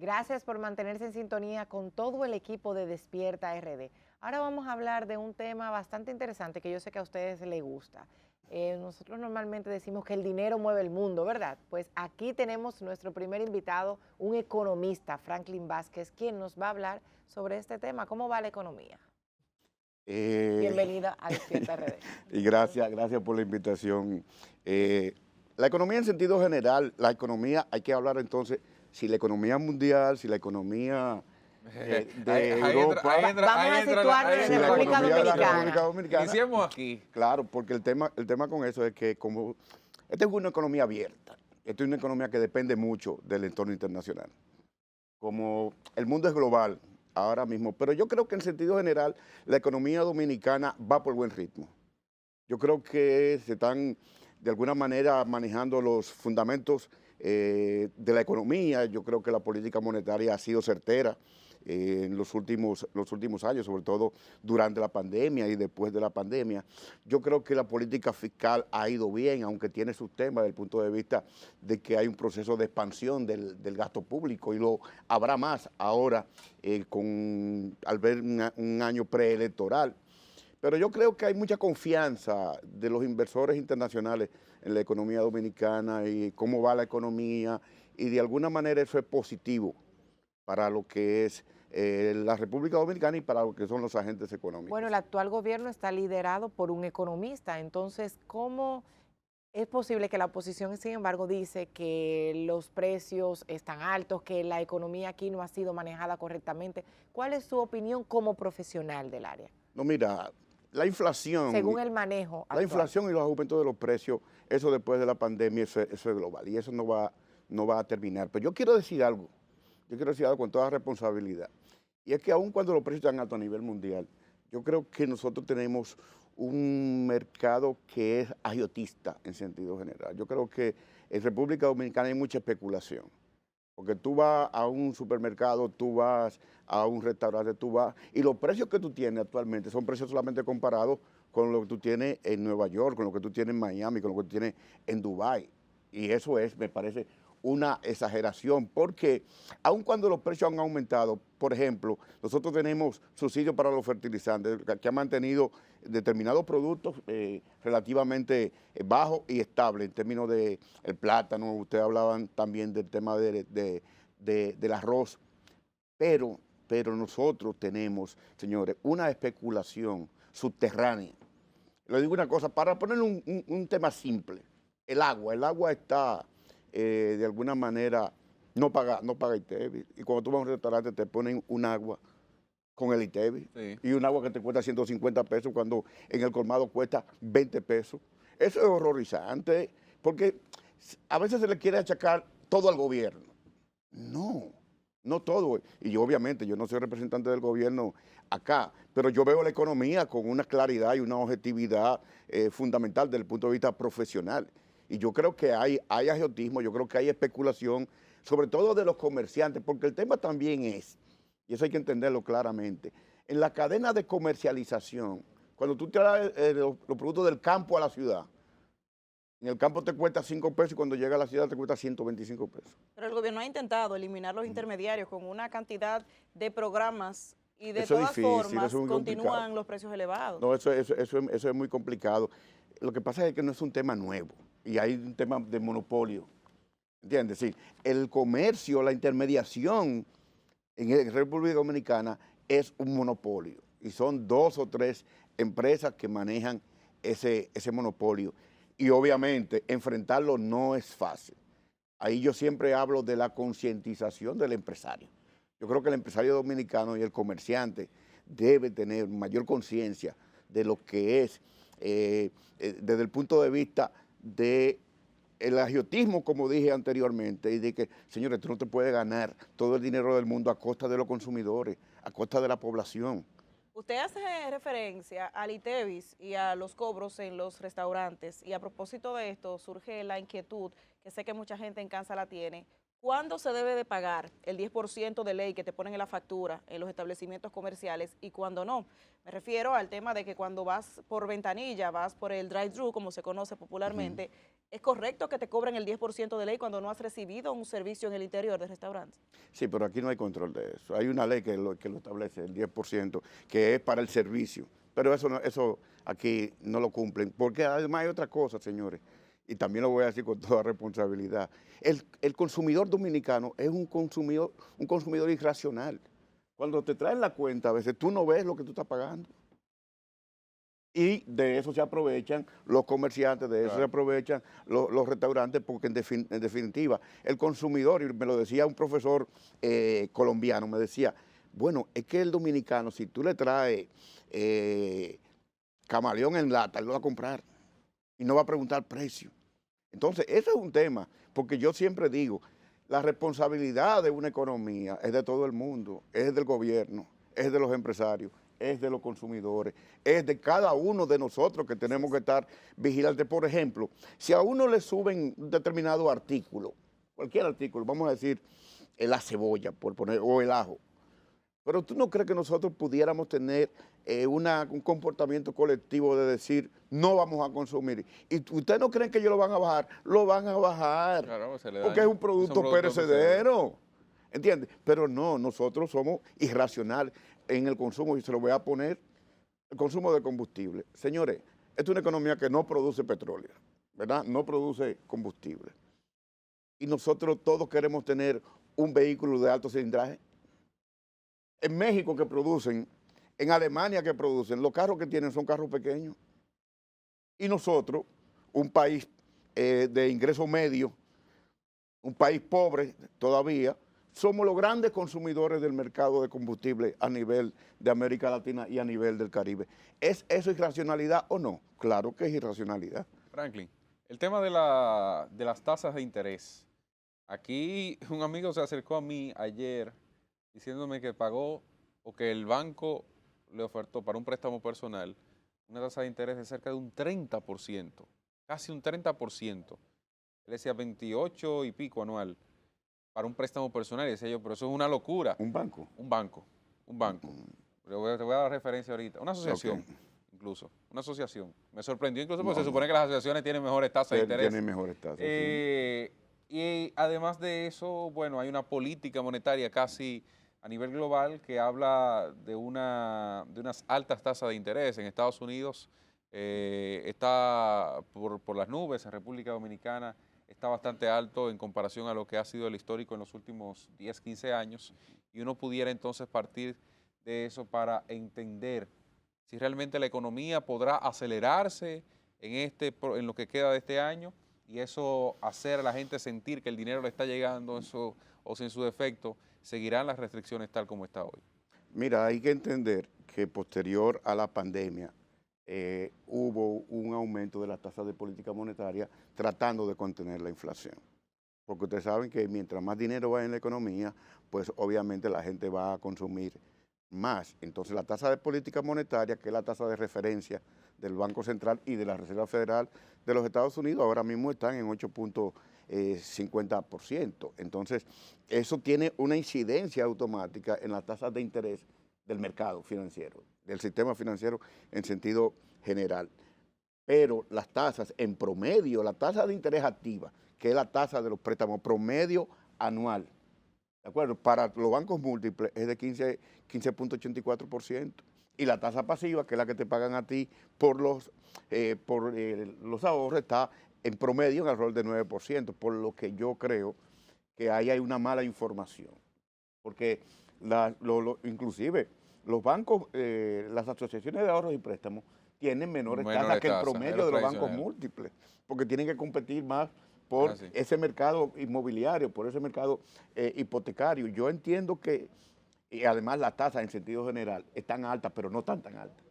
Gracias por mantenerse en sintonía con todo el equipo de Despierta RD. Ahora vamos a hablar de un tema bastante interesante que yo sé que a ustedes les gusta. Nosotros normalmente decimos que el dinero mueve el mundo, ¿verdad? Pues aquí tenemos nuestro primer invitado, un economista, Franklin Vázquez, quien nos va a hablar sobre este tema. ¿Cómo va la economía? Eh, Bienvenida a Despierta RD. y gracias por la invitación. Eh, la economía en sentido general, la economía, hay que hablar entonces, si la economía mundial, si la economía de Europa, Vamos a situarnos si en la República economía de la República Dominicana. Dominicana. Iniciemos aquí. Claro, porque el tema con eso es que como esta es una economía abierta, esta es una economía que depende mucho del entorno internacional. Como el mundo es global ahora mismo, pero yo creo que en sentido general la economía dominicana va por buen ritmo. Yo creo que se están de alguna manera manejando los fundamentos de la economía. Yo creo que la política monetaria ha sido certera en los últimos años, sobre todo durante la pandemia y después de la pandemia. Yo creo que la política fiscal ha ido bien, aunque tiene sus temas desde el punto de vista de que hay un proceso de expansión del gasto público y lo habrá más ahora al ver un año preelectoral. Pero yo creo que hay mucha confianza de los inversores internacionales en la economía dominicana y cómo va la economía, y de alguna manera eso es positivo para lo que es la República Dominicana y para lo que son los agentes Bueno, económicos. el actual gobierno está liderado por un economista, entonces, ¿cómo es posible que la oposición, sin embargo, dice que los precios están altos, que la economía aquí no ha sido manejada correctamente? ¿Cuál es su opinión como profesional del área, No, mira, la inflación, según el manejo la actual? inflación y los aumentos de los precios, eso después de la pandemia, eso es global y eso no va a terminar. Pero yo quiero decir algo con toda responsabilidad. Y es que aun cuando los precios están altos a nivel mundial, yo creo que nosotros tenemos un mercado que es agiotista en sentido general. Yo creo que en República Dominicana hay mucha especulación. Porque tú vas a un supermercado, tú vas a un restaurante, tú vas, y los precios que tú tienes actualmente son precios solamente comparados con lo que tú tienes en Nueva York, con lo que tú tienes en Miami, con lo que tú tienes en Dubái. Y eso es, me parece, una exageración, porque aun cuando los precios han aumentado, por ejemplo, nosotros tenemos subsidios para los fertilizantes, que ha mantenido determinados productos relativamente bajos y estables en términos de el plátano. Ustedes hablaban también del tema del arroz, pero nosotros tenemos, señores, una especulación subterránea. Le digo una cosa, para poner un tema simple, el agua está de alguna manera, no paga ITEVI, y cuando tú vas a un restaurante te ponen un agua con el ITEVI, Sí. y un agua que te cuesta 150 pesos cuando en el colmado cuesta 20 pesos. Eso es horrorizante, porque a veces se le quiere achacar todo al gobierno. No, no todo. Y yo obviamente, yo no soy representante del gobierno acá, pero yo veo la economía con una claridad y una objetividad fundamental desde el punto de vista profesional. Y yo creo que hay agiotismo, yo creo que hay especulación, sobre todo de los comerciantes, porque el tema también es, y eso hay que entenderlo claramente, en la cadena de comercialización, cuando tú traes los productos del campo a la ciudad, en el campo te cuesta 5 pesos y cuando llega a la ciudad te cuesta 125 pesos. Pero el gobierno ha intentado eliminar los intermediarios con una cantidad de programas y de Eso es todas difícil, eso es formas muy complicado. continúan los precios elevados. No, eso es muy complicado. Lo que pasa es que no es un tema nuevo y hay un tema de monopolio. ¿Entiendes? Sí, el comercio, la intermediación en la República Dominicana es un monopolio y son 2 o 3 empresas que manejan ese monopolio. Y obviamente enfrentarlo no es fácil. Ahí yo siempre hablo de la concientización del empresario. Yo creo que el empresario dominicano y el comerciante debe tener mayor conciencia de lo que es, desde el punto de vista de el agiotismo, como dije anteriormente, y de que, señores, tú no te puedes ganar todo el dinero del mundo a costa de los consumidores, a costa de la población. Usted hace referencia al ITEVIS y a los cobros en los restaurantes y a propósito de esto surge la inquietud, que sé que mucha gente en casa la tiene, ¿Cuándo se debe de pagar el 10% de ley que te ponen en la factura en los establecimientos comerciales y cuándo no? Me refiero al tema de que cuando vas por ventanilla, vas por el drive-thru, como se conoce popularmente, ¿es correcto que te cobren el 10% de ley cuando no has recibido un servicio en el interior del restaurante? Sí, pero aquí no hay control de eso. Hay una ley que lo establece, el 10%, que es para el servicio. Pero eso, eso aquí no lo cumplen. Porque además hay otra cosa, señores, y también lo voy a decir con toda responsabilidad. El consumidor dominicano es un consumidor irracional. Cuando te traen la cuenta, a veces tú no ves lo que tú estás pagando. Y de eso se aprovechan los comerciantes, de eso se aprovechan los restaurantes, porque en definitiva, el consumidor, y me lo decía un profesor colombiano, me decía, bueno, es que el dominicano, si tú le traes camaleón en lata, él lo va a comprar y no va a preguntar precio. Entonces, eso es un tema, porque yo siempre digo, la responsabilidad de una economía es de todo el mundo, es del gobierno, es de los empresarios, es de los consumidores, es de cada uno de nosotros que tenemos que estar vigilantes. Por ejemplo, si a uno le suben un determinado artículo, cualquier artículo, vamos a decir la cebolla, por poner, o el ajo, pero ¿tú no crees que nosotros pudiéramos tener un comportamiento colectivo de decir no vamos a consumir? ¿Y ustedes no creen que ellos lo van a bajar? Lo van a bajar, Claro, se le porque daña. es un producto perecedero, ¿entiendes? Pero no, nosotros somos irracionales en el consumo, y se lo voy a poner, el consumo de combustible. Señores, esta es una economía que no produce petróleo, ¿verdad? No produce combustible. Y nosotros todos queremos tener un vehículo de alto cilindraje. En México que producen, en Alemania que producen, los carros que tienen son carros pequeños. Y nosotros, un país de ingreso medio, un país pobre todavía, somos los grandes consumidores del mercado de combustible a nivel de América Latina y a nivel del Caribe. ¿Es eso irracionalidad o no? Claro que es irracionalidad. Franklin, el tema de las tasas de interés. Aquí un amigo se acercó a mí ayer diciéndome que pagó o que el banco le ofertó para un préstamo personal una tasa de interés de cerca de un 30%, casi un 30%. Él decía 28 y pico anual para un préstamo personal. Y decía yo, pero eso es una locura. ¿Un banco? Un banco, un banco. Te voy a dar la referencia ahorita. Una asociación, incluso, una asociación. Me sorprendió incluso porque se supone que las asociaciones tienen mejores tasas de interés. Tienen mejores tasas, sí. Y además de eso, bueno, hay una política monetaria casi a nivel global que habla de unas altas tasas de interés. En Estados Unidos está por las nubes, en República Dominicana está bastante alto en comparación a lo que ha sido el histórico en los últimos 10, 15 años, y uno pudiera entonces partir de eso para entender si realmente la economía podrá acelerarse en lo que queda de este año, y eso hacer a la gente sentir que el dinero le está llegando, eso, o si en su defecto seguirán las restricciones tal como está hoy. Mira, hay que entender que posterior a la pandemia hubo un aumento de las tasas de política monetaria tratando de contener la inflación. Porque ustedes saben que mientras más dinero va en la economía, pues obviamente la gente va a consumir más. Entonces la tasa de política monetaria, que es la tasa de referencia del Banco Central y de la Reserva Federal de los Estados Unidos, ahora mismo están en 8.50%. Entonces eso tiene una incidencia automática en las tasas de interés del mercado financiero, del sistema financiero en sentido general. Pero las tasas en promedio, la tasa de interés activa, que es la tasa de los préstamos promedio anual, ¿de acuerdo? Para los bancos múltiples es de 15.84%. Y la tasa pasiva, que es la que te pagan a ti por los ahorros, está en promedio en alrededor de 9%, por lo que yo creo que ahí hay una mala información. Porque inclusive los bancos, las asociaciones de ahorros y préstamos tienen menores tasas que el promedio de los bancos múltiples, porque tienen que competir más por ese mercado inmobiliario, por ese mercado hipotecario. Yo entiendo que, y además las tasas en sentido general están altas, pero no tan altas.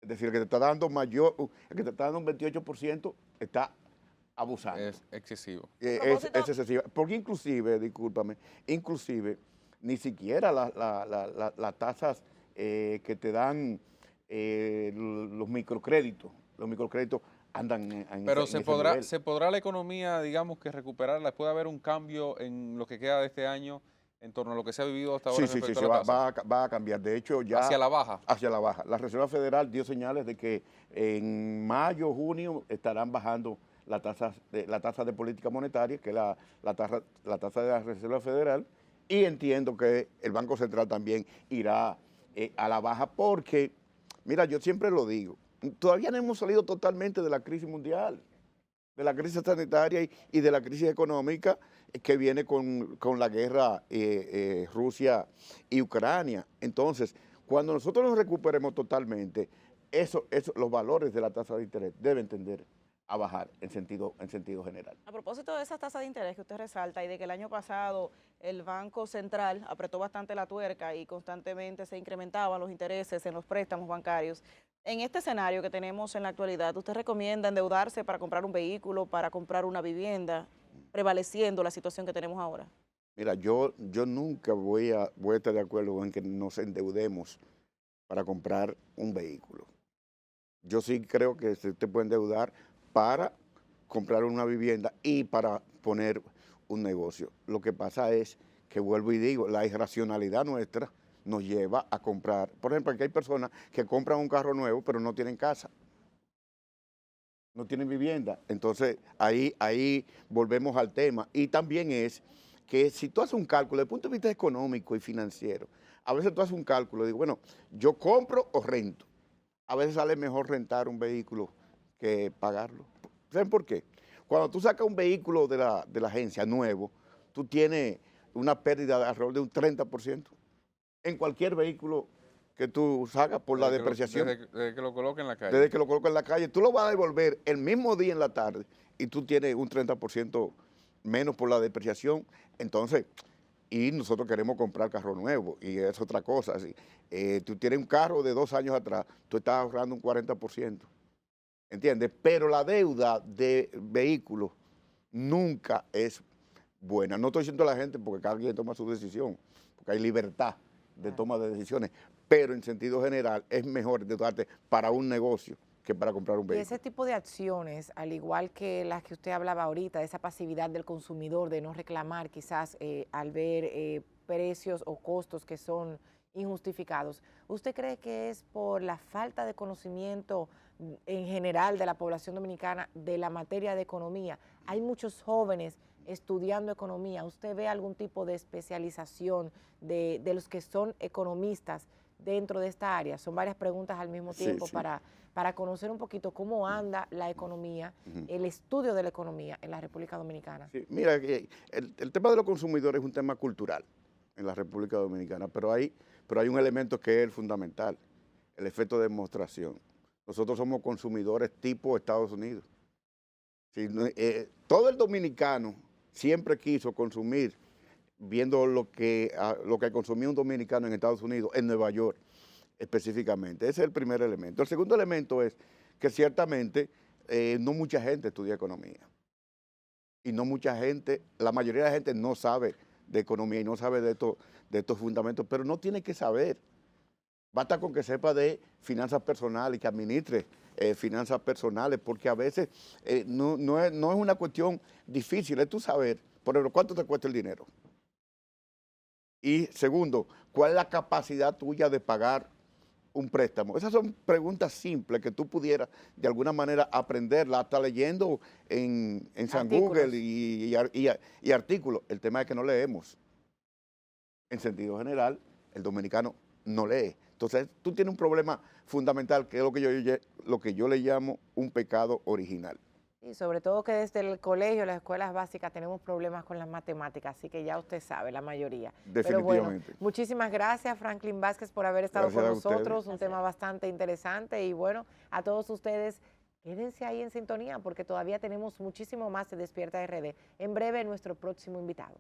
Es decir, el que te está dando el que te está dando un 28% está abusando. Es excesivo. Es excesivo. Porque discúlpame, ni siquiera las tasas que te dan los microcréditos andan en Pero ese nivel. ¿se podrá la economía, digamos, que recuperarla? ¿Puede haber un cambio en lo que queda de este año en torno a lo que se ha vivido hasta ahora Sí, sí, sí, respecto sí, a la tasa? va a cambiar. De hecho, ya Hacia la baja. hacia la baja. La Reserva Federal dio señales de que en mayo, junio estarán bajando la tasa de política monetaria, que es la tasa de la Reserva Federal, y entiendo que el Banco Central también irá a la baja porque, mira, yo siempre lo digo, todavía no hemos salido totalmente de la crisis mundial, de la crisis sanitaria y de la crisis económica que viene con la guerra Rusia y Ucrania. Entonces, cuando nosotros nos recuperemos totalmente, los valores de la tasa de interés deben tender a bajar en sentido general. A propósito de esa tasa de interés que usted resalta y de que el año pasado el Banco Central apretó bastante la tuerca y constantemente se incrementaban los intereses en los préstamos bancarios, en este escenario que tenemos en la actualidad, ¿usted recomienda endeudarse para comprar un vehículo, para comprar una vivienda, prevaleciendo la situación que tenemos ahora? Mira, yo nunca voy a estar de acuerdo en que nos endeudemos para comprar un vehículo. Yo sí creo que se te puede endeudar para comprar una vivienda y para poner un negocio. Lo que pasa es que, vuelvo y digo, la irracionalidad nuestra nos lleva a comprar. Por ejemplo, aquí hay personas que compran un carro nuevo pero no tienen casa, no tienen vivienda. Entonces, ahí volvemos al tema. Y también es que si tú haces un cálculo desde el punto de vista económico y financiero, a veces tú haces un cálculo y digo, bueno, yo compro o rento. A veces sale mejor rentar un vehículo que pagarlo. ¿Saben por qué? Cuando tú sacas un vehículo de la agencia nuevo, tú tienes una pérdida de alrededor de un 30% en cualquier vehículo que tú sacas por la depreciación. Desde que lo coloque en la calle. Desde que lo colocas en la calle, tú lo vas a devolver el mismo día en la tarde y tú tienes un 30% menos por la depreciación. Entonces, y nosotros queremos comprar carro nuevo y es otra cosa. Tú tienes un carro de 2 años atrás, tú estás ahorrando un 40%. ¿Entiendes? Pero la deuda de vehículos nunca es buena. No estoy diciendo a la gente porque cada quien toma su decisión, porque hay libertad de toma de decisiones, pero en sentido general es mejor endeudarte para un negocio que para comprar un Y vehículo. ese tipo de acciones, al igual que las que usted hablaba ahorita, esa pasividad del consumidor de no reclamar quizás al ver precios o costos que son injustificados, ¿usted cree que es por la falta de conocimiento en general de la población dominicana de la materia de economía? Hay muchos jóvenes estudiando economía. ¿Usted ve algún tipo de especialización de los que son economistas dentro de esta área? Son varias preguntas al mismo tiempo Sí. para conocer un poquito cómo anda la economía, el estudio de la economía en la República Dominicana. Sí, mira, el tema de los consumidores es un tema cultural en la República Dominicana, pero hay un elemento que es el fundamental, el efecto de demostración. Nosotros somos consumidores tipo Estados Unidos. Sí, todo el dominicano siempre quiso consumir viendo lo que consumía un dominicano en Estados Unidos, en Nueva York específicamente. Ese es el primer elemento. El segundo elemento es que ciertamente no mucha gente estudia economía. Y no mucha gente, la mayoría de la gente no sabe de economía y no sabe de estos fundamentos, pero no tiene que saber. Basta con que sepa de finanzas personales y que administre finanzas personales, porque a veces no es una cuestión difícil, es tú saber, por ejemplo, cuánto te cuesta el dinero. Y segundo, ¿cuál es la capacidad tuya de pagar un préstamo? Esas son preguntas simples que tú pudieras de alguna manera aprenderla, hasta leyendo en San Google y artículos. El tema es que no leemos. En sentido general, el dominicano no lee. Entonces, tú tienes un problema fundamental, que es lo que yo le llamo un pecado original. Y sobre todo que desde el colegio, las escuelas básicas, tenemos problemas con las matemáticas, así que ya usted sabe, la mayoría. Pero bueno, Definitivamente. muchísimas gracias, Franklin Vázquez, por haber estado Gracias con a ustedes. nosotros, un tema bastante interesante y bueno, a todos ustedes, quédense ahí en sintonía porque todavía tenemos muchísimo más de Despierta RD. En breve, nuestro próximo invitado.